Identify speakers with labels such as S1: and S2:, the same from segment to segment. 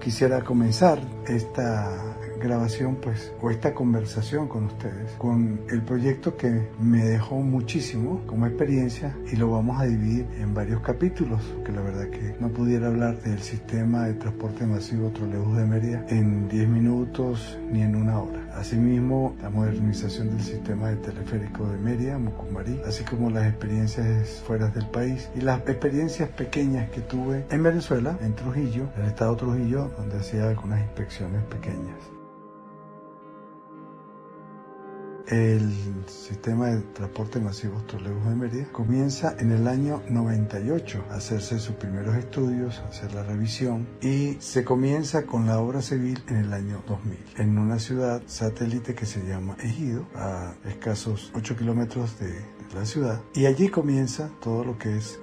S1: quisiera comenzar esta grabación o esta conversación con ustedes con el proyecto que me dejó muchísimo como experiencia, y lo vamos a dividir en varios capítulos, que la verdad que no pudiera hablar del sistema de transporte masivo Trolebús de Mérida en 10 minutos ni en una hora. Asimismo, la modernización del sistema de teleférico de Mérida, Mucumbarí, así como las experiencias fuera del país y las experiencias pequeñas que tuve en Venezuela, en Trujillo, en el estado Trujillo, donde hacía algunas inspecciones pequeñas. El sistema de transporte masivo Trolebús de Mérida comienza en el año 98 a hacerse sus primeros estudios, a hacer la revisión, y se comienza con la obra civil en el año 2000 en una ciudad satélite que se llama Ejido, a escasos 8 kilómetros de la ciudad, y allí comienza todo lo que es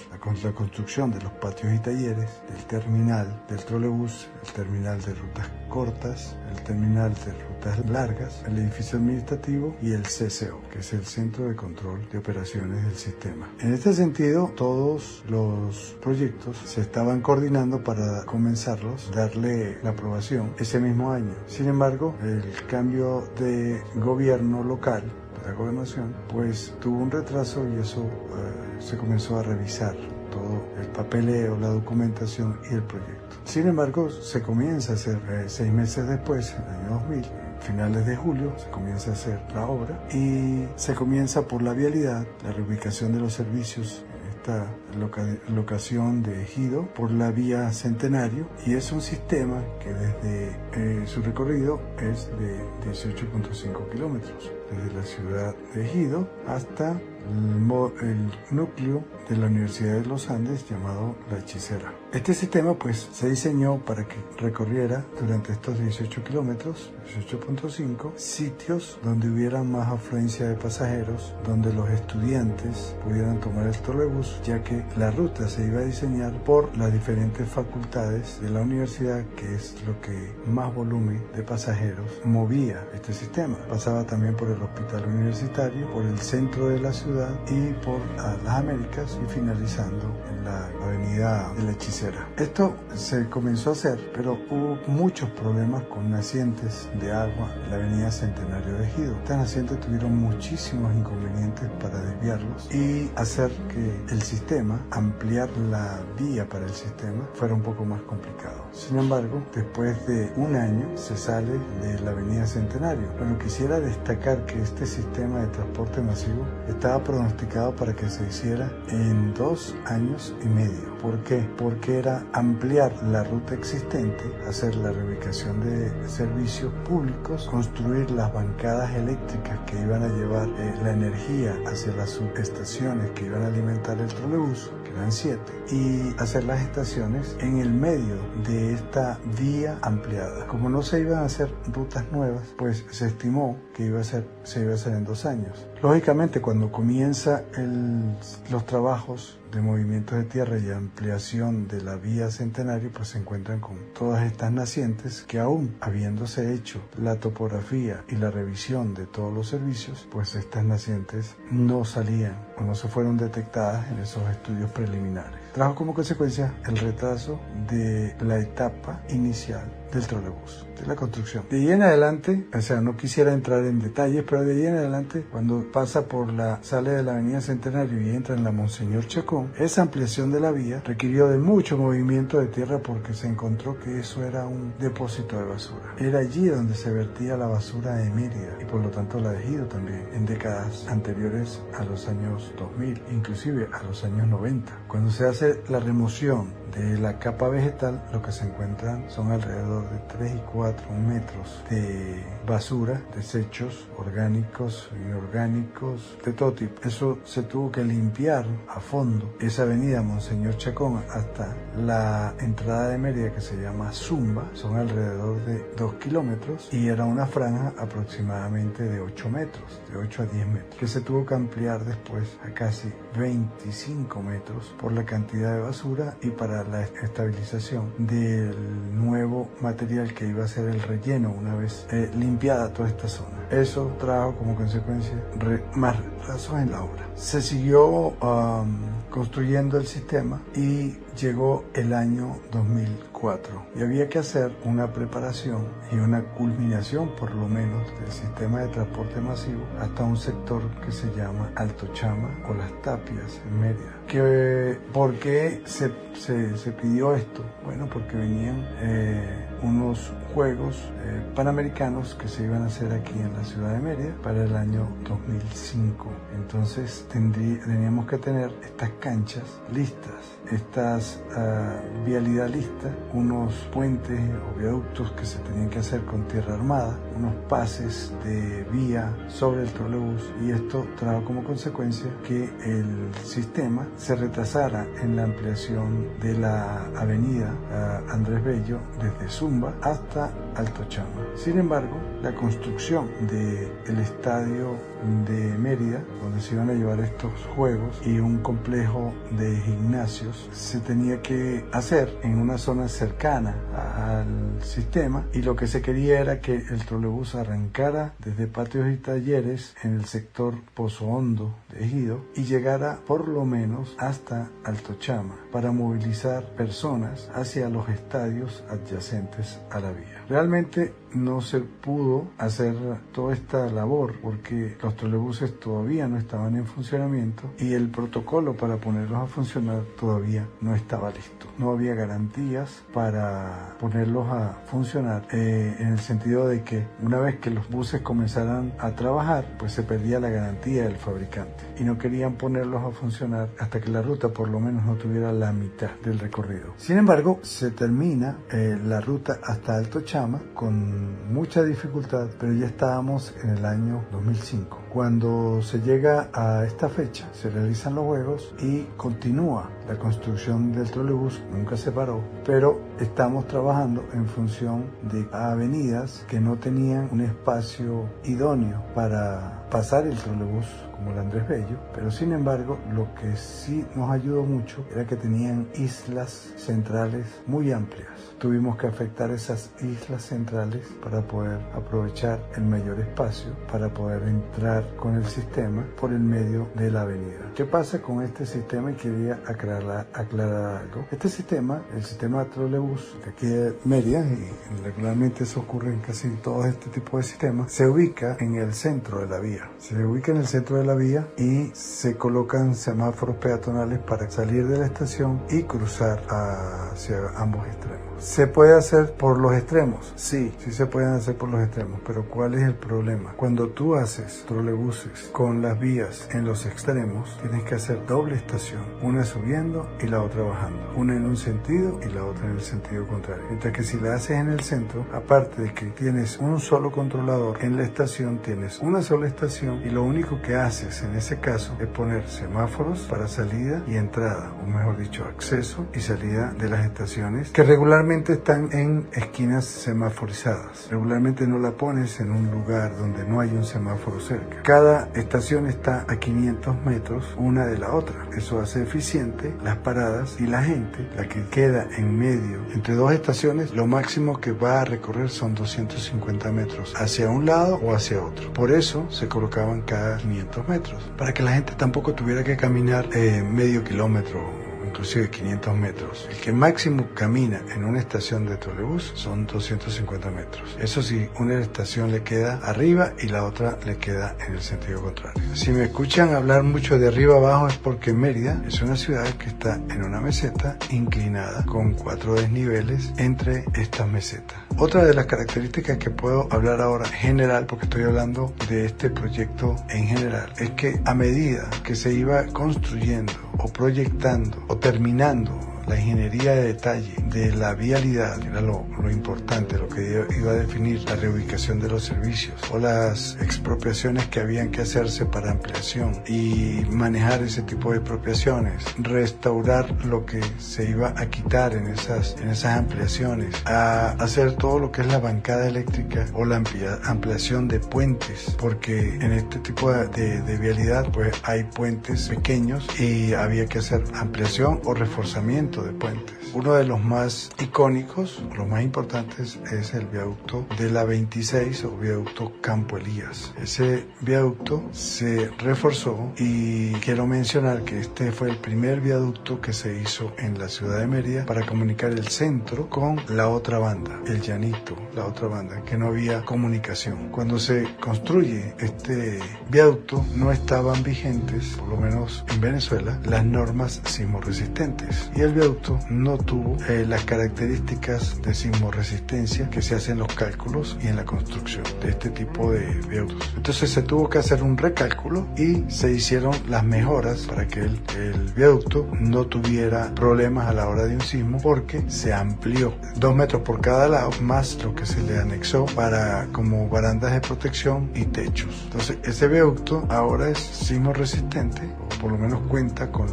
S1: la construcción de los patios y talleres, del terminal del trolebús, el terminal de rutas cortas, el terminal de rutas largas, el edificio administrativo y el CCO, que es el Centro de Control de Operaciones del Sistema. En este sentido, todos los proyectos se estaban coordinando para comenzarlos, darle la aprobación ese mismo año. Sin embargo, el cambio de gobierno local, la gobernación, pues tuvo un retraso, y eso se comenzó a revisar todo el papeleo, la documentación y el proyecto. Sin embargo, se comienza a hacer 6 meses después, en el año 2000, finales de julio, se comienza a hacer la obra y se comienza por la vialidad, la reubicación de los servicios en esta locación de Ejido por la vía Centenario, y es un sistema que desde su recorrido es de 18.5 kilómetros, desde la ciudad de Ejido hasta el núcleo de la Universidad de los Andes llamado La Hechicera. Este sistema pues se diseñó para que recorriera durante estos 18 kilómetros, 18.5, sitios donde hubiera más afluencia de pasajeros, donde los estudiantes pudieran tomar el trolebús, ya que la ruta se iba a diseñar por las diferentes facultades de la universidad, que es lo que más volumen de pasajeros movía este sistema. Pasaba también por el hospital universitario, por el centro de la ciudad y por las Américas, y finalizando en la avenida de La Hechicera. Esto se comenzó a hacer, pero hubo muchos problemas con nacientes de agua en la avenida Centenario de Ejido. Estas nacientes tuvieron muchísimos inconvenientes para desviarlos y hacer que el sistema, ampliar la vía para el sistema, fuera un poco más complicado. Sin embargo, después de un año se sale de la avenida Centenario. Bueno, quisiera destacar que este sistema de transporte masivo estaba pronosticado para que se hiciera en 2 años y medio. ¿Por qué? Porque era ampliar la ruta existente, hacer la reubicación de servicios públicos, construir las bancadas eléctricas que iban a llevar la energía hacia las subestaciones que iban a alimentar el trolebús, que eran 7, y hacer las estaciones en el medio de esta vía ampliada. Como no se iban a hacer rutas nuevas, pues se estimó que se iba a hacer en 2 años. Lógicamente, cuando comienza los trabajos de movimientos de tierra y ampliación de la vía Centenario, pues se encuentran con todas estas nacientes que, aún habiéndose hecho la topografía y la revisión de todos los servicios, pues estas nacientes no salían o no se fueron detectadas en esos estudios preliminares. Trajo como consecuencia el retraso de la etapa inicial del trolebús, de la construcción. De ahí en adelante, o sea, no quisiera entrar en detalles, pero de ahí en adelante, cuando sale de la avenida Centenario y entra en la Monseñor Chacón, esa ampliación de la vía requirió de mucho movimiento de tierra, porque se encontró que eso era un depósito de basura. Era allí donde se vertía la basura de Mérida, y por lo tanto la de Ejido también, en décadas anteriores a los años 2000, inclusive a los años 90. Cuando se hace la remoción de la capa vegetal, lo que se encuentran son alrededor de 3 y 4 metros de basura, desechos orgánicos, inorgánicos, de todo tipo. Eso se tuvo que limpiar a fondo, esa avenida Monseñor Chacón hasta la entrada de Mérida, que se llama Zumba, son alrededor de 2 kilómetros, y era una franja aproximadamente de 8 metros, de 8 a 10 metros, que se tuvo que ampliar después a casi 25 metros por la cantidad de basura y para la estabilización del nuevo material que iba a ser el relleno una vez limpiada toda esta zona. Eso trajo como consecuencia más retrasos en la obra. Se siguió construyendo el sistema y llegó el año 2004 y había que hacer una preparación y una culminación por lo menos del sistema de transporte masivo hasta un sector que se llama Alto Chama o Las Tapias en Mérida. ¿Por qué se pidió esto? Bueno, porque venían unos Juegos Panamericanos que se iban a hacer aquí en la ciudad de Mérida para el año 2005. Entonces teníamos que tener estas canchas listas, estas vialidad lista, unos puentes o viaductos que se tenían que hacer con tierra armada, unos pases de vía sobre el trolebús, y esto trajo como consecuencia que el sistema se retrasara en la ampliación de la avenida Andrés Bello desde Zumba hasta Alto Chama. Sin embargo, la construcción del estadio de Mérida, donde se iban a llevar estos juegos, y un complejo de gimnasios se tenía que hacer en una zona cercana al sistema, y lo que se quería era que el trolebús arrancara desde Patios y Talleres en el sector Pozo Hondo de Ejido y llegara por lo menos hasta Alto Chama para movilizar personas hacia los estadios adyacentes a la vía. Realmente no se pudo hacer toda esta labor porque los trolebuses todavía no estaban en funcionamiento y el protocolo para ponerlos a funcionar todavía no estaba listo. No había garantías para ponerlos a funcionar en el sentido de que una vez que los buses comenzaran a trabajar, pues se perdía la garantía del fabricante y no querían ponerlos a funcionar hasta que la ruta por lo menos no tuviera la mitad del recorrido. Sin embargo, se termina la ruta hasta Alto Chama con mucha dificultad, pero ya estábamos en el año 2005. Cuando se llega a esta fecha, se realizan los juegos y continúa la construcción del trolebús, nunca se paró, pero estamos trabajando en función de avenidas que no tenían un espacio idóneo para pasar el trolebús como el Andrés Bello, pero sin embargo lo que sí nos ayudó mucho era que tenían islas centrales muy amplias. Tuvimos que afectar esas islas centrales para poder aprovechar el mayor espacio, para poder entrar con el sistema por el medio de la avenida. ¿Qué pasa con este sistema? Y quería aclarar algo. Este sistema, el sistema de trolebús de aquí de Mérida, y regularmente eso ocurre en casi todo este tipo de sistemas, se ubica en el centro de la vía. Se ubica en el centro de la vía y se colocan semáforos peatonales para salir de la estación y cruzar hacia ambos extremos. ¿Se puede hacer por los extremos? Sí se pueden hacer por los extremos, pero ¿cuál es el problema? Cuando tú haces trolebuses con las vías en los extremos, tienes que hacer doble estación, una subiendo y la otra bajando, una en un sentido y la otra en el sentido contrario. Mientras que si la haces en el centro, aparte de que tienes un solo controlador en la estación, tienes una sola estación y lo único que haces en ese caso es poner semáforos para salida y entrada, o mejor dicho, acceso y salida de las estaciones, que regularmente están en esquinas semaforizadas. Regularmente no la pones en un lugar donde no hay un semáforo cerca. Cada estación está a 500 metros una de la otra. Eso hace eficiente las paradas y la gente, la que queda en medio entre dos estaciones, lo máximo que va a recorrer son 250 metros hacia un lado o hacia otro. Por eso se colocaban cada 500 metros, para que la gente tampoco tuviera que caminar medio kilómetro, inclusive 500 metros. El que máximo camina en una estación de trolebús son 250 metros. Eso sí, una estación le queda arriba y la otra le queda en el sentido contrario. Si me escuchan hablar mucho de arriba abajo es porque Mérida es una ciudad que está en una meseta inclinada con 4 desniveles entre estas mesetas. Otra de las características que puedo hablar ahora general, porque estoy hablando de este proyecto en general, es que a medida que se iba construyendo o proyectando o terminando la ingeniería de detalle de la vialidad, que era lo importante, lo que iba a definir la reubicación de los servicios o las expropiaciones que habían que hacerse para ampliación y manejar ese tipo de expropiaciones, restaurar lo que se iba a quitar en esas ampliaciones, a hacer todo lo que es la bancada eléctrica o la ampliación de puentes, porque en este tipo de vialidad pues hay puentes pequeños y había que hacer ampliación o reforzamiento resto de puentes. Uno de los más icónicos, los más importantes, es el viaducto de la 26 o viaducto Campo Elías. Ese viaducto se reforzó y quiero mencionar que este fue el primer viaducto que se hizo en la ciudad de Mérida para comunicar el centro con la otra banda, el Llanito, la otra banda, que no había comunicación. Cuando se construye este viaducto no estaban vigentes, por lo menos en Venezuela, las normas sismorresistentes y el viaducto no tuvo las características de sismorresistencia que se hacen en los cálculos y en la construcción de este tipo de viaductos. Entonces se tuvo que hacer un recálculo y se hicieron las mejoras para que el viaducto no tuviera problemas a la hora de un sismo, porque se amplió 2 metros por cada lado, más lo que se le anexó para como barandas de protección y techos. Entonces ese viaducto ahora es sismorresistente, o por lo menos cuenta con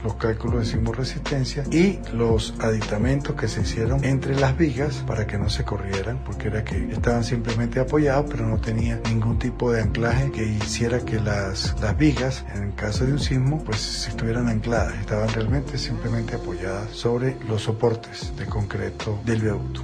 S1: los cálculos de sismorresistencia y los aditamentos que se hicieron entre las vigas para que no se corrieran, porque era que estaban simplemente apoyados, pero no tenía ningún tipo de anclaje que hiciera que las vigas, en caso de un sismo, pues estuvieran ancladas. Estaban realmente simplemente apoyadas sobre los soportes de concreto del viaducto.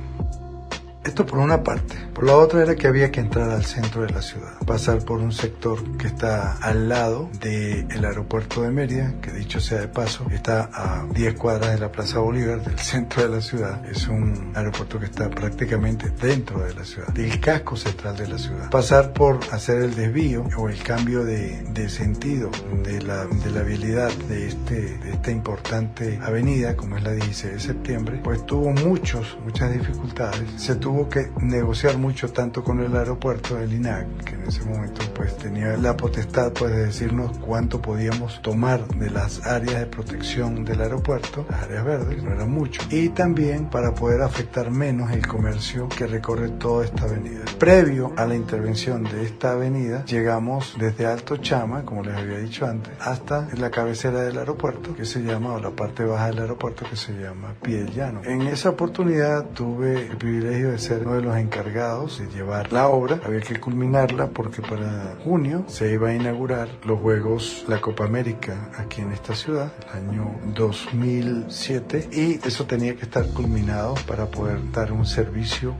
S1: Esto por una parte. Por la otra era que había que entrar al centro de la ciudad, pasar por un sector que está al lado del aeropuerto de Mérida, que dicho sea de paso, está a 10 cuadras de la Plaza Bolívar, del centro de la ciudad. Es un aeropuerto que está prácticamente dentro de la ciudad, del casco central de la ciudad. Pasar por hacer el desvío o el cambio de sentido de la vialidad de esta importante avenida, como es la 16 de septiembre, pues tuvo muchas dificultades. Se tuvo que negociar mucho tanto con el aeropuerto del INAC, que en ese momento pues tenía la potestad pues de decirnos cuánto podíamos tomar de las áreas de protección del aeropuerto, las áreas verdes, no era mucho, y también para poder afectar menos el comercio que recorre toda esta avenida. Previo a la intervención de esta avenida, llegamos desde Alto Chama, como les había dicho antes, hasta la cabecera del aeropuerto, que se llama, o la parte baja del aeropuerto, que se llama Pie del Llano. En esa oportunidad tuve el privilegio de ser uno de los encargados de llevar la obra. Había que culminarla porque para junio se iba a inaugurar los Juegos, la Copa América aquí en esta ciudad, el año 2007, y eso tenía que estar culminado para poder dar un servicio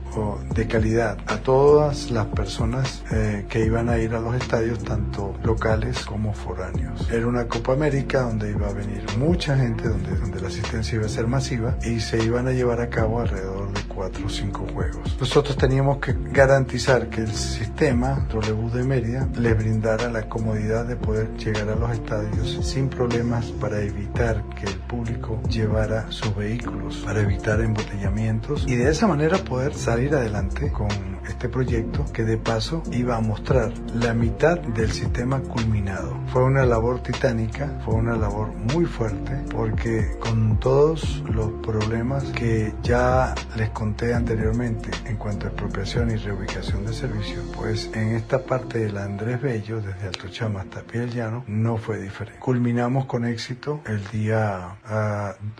S1: de calidad a todas las personas que iban a ir a los estadios, tanto locales como foráneos. Era una Copa América donde iba a venir mucha gente, donde la asistencia iba a ser masiva y se iban a llevar a cabo alrededor de 4 o 5 juegos. Nosotros teníamos que garantizar que el sistema trolebús de Mérida les brindara la comodidad de poder llegar a los estadios sin problemas, para evitar que el público llevara sus vehículos, para evitar embotellamientos y de esa manera poder salir adelante con este proyecto, que de paso iba a mostrar la mitad del sistema culminado. Fue una labor titánica, fue una labor muy fuerte, porque con todos los problemas que ya les conté anteriormente en cuanto a expropiación y reubicación de servicios, pues en esta parte del Andrés Bello, desde Alto Chama hasta Pie del Llano, no fue diferente. Culminamos con éxito el día,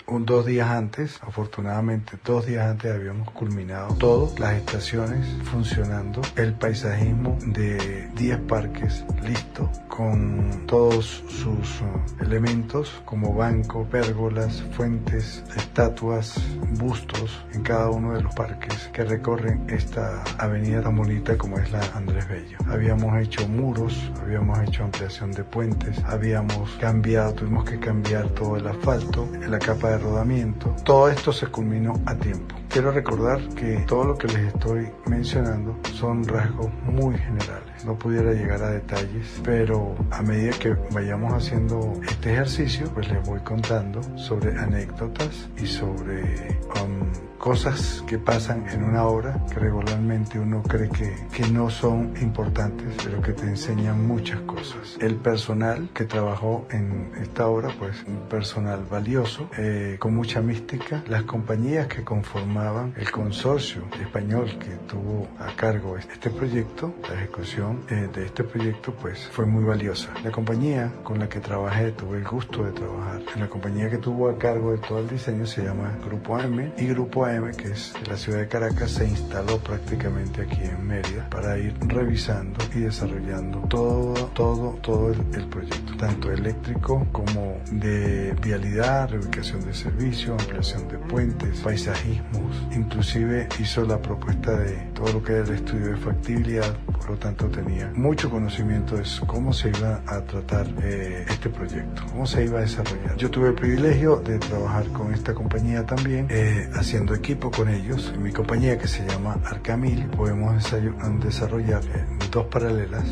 S1: 2 días antes, afortunadamente 2 días antes habíamos culminado todas las estaciones funcionando, el paisajismo de 10 parques listo, con todos sus elementos como bancos, pérgolas, fuentes, estatuas, bustos en cada uno de los parques que recorren esta avenida tan bonita como es la Andrés Bello. Habíamos hecho muros, habíamos hecho ampliación de puentes, tuvimos que cambiar todo el asfalto, la capa de rodamiento. Todo esto se culminó a tiempo. Quiero recordar que todo lo que les estoy mencionando son rasgos muy generales. No pudiera llegar a detalles, pero a medida que vayamos haciendo este ejercicio, pues les voy contando sobre anécdotas y sobre cosas que pasan en una obra que regularmente uno cree que no son importantes, pero que te enseñan muchas cosas. El personal que trabajó en esta obra, pues un personal valioso, con mucha mística. Las compañías que conformaban el consorcio español que tuvo a cargo cargo este proyecto. La ejecución de este proyecto pues fue muy valiosa. La compañía con la que trabajé, tuve el gusto de trabajar en la compañía que tuvo a cargo de todo el diseño, se llama Grupo AM, y Grupo AM, que es de la ciudad de Caracas, se instaló prácticamente aquí en Mérida para ir revisando y desarrollando todo el proyecto, tanto eléctrico como de vialidad, reubicación de servicios, ampliación de puentes, paisajismos. Inclusive hizo la propuesta de todo lo que era el estudio de factibilidad, por lo tanto tenía mucho conocimiento de cómo se iba a tratar este proyecto, cómo se iba a desarrollar. Yo tuve el privilegio de trabajar con esta compañía también, haciendo equipo con ellos. En mi compañía, que se llama Arcamil, podemos desarrollar dos pasarelas,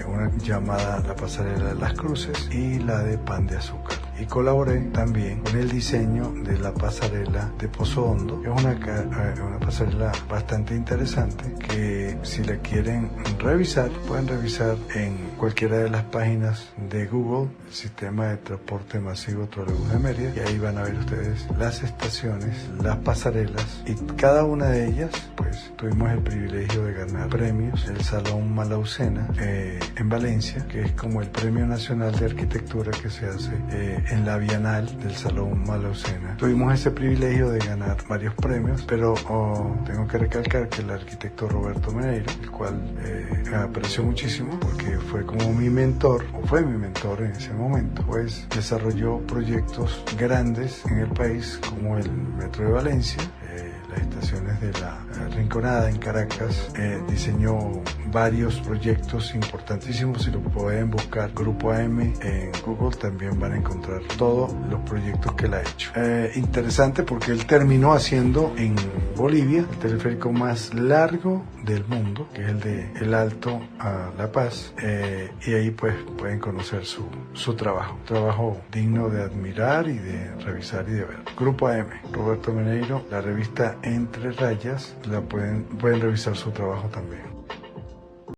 S1: una llamada la pasarela de las cruces y la de pan de azúcar. Y colaboré también con el diseño de la pasarela de Pozo Hondo. Es una pasarela bastante interesante que, si la quieren revisar, pueden revisar en cualquiera de las páginas de Google, el Sistema de Transporte Masivo Trolebús de Mérida, y ahí van a ver ustedes las estaciones, las pasarelas, y cada una de ellas pues tuvimos el privilegio de ganar premios. El Salón Malaucena en Valencia, que es como el Premio Nacional de Arquitectura que se hace en la Bienal del Salón Malaucena. Tuvimos ese privilegio de ganar varios premios, pero tengo que recalcar que el arquitecto Roberto Meneiro, el cual me apreció muchísimo porque fue como mi mentor, o fue mi mentor en ese momento, pues desarrolló proyectos grandes en el país, como el Metro de Valencia, las estaciones de la Rinconada en Caracas. Diseñó varios proyectos importantísimos. Si lo pueden buscar Grupo AM en Google, también van a encontrar todos los proyectos que él ha hecho. Interesante porque él terminó haciendo en Bolivia el teleférico más largo del mundo, que es el de El Alto a La Paz, y ahí pues pueden conocer su trabajo digno de admirar y de revisar y de ver. Grupo AM, Roberto Meneiro, la revista Entre Rayas, pueden revisar su trabajo también.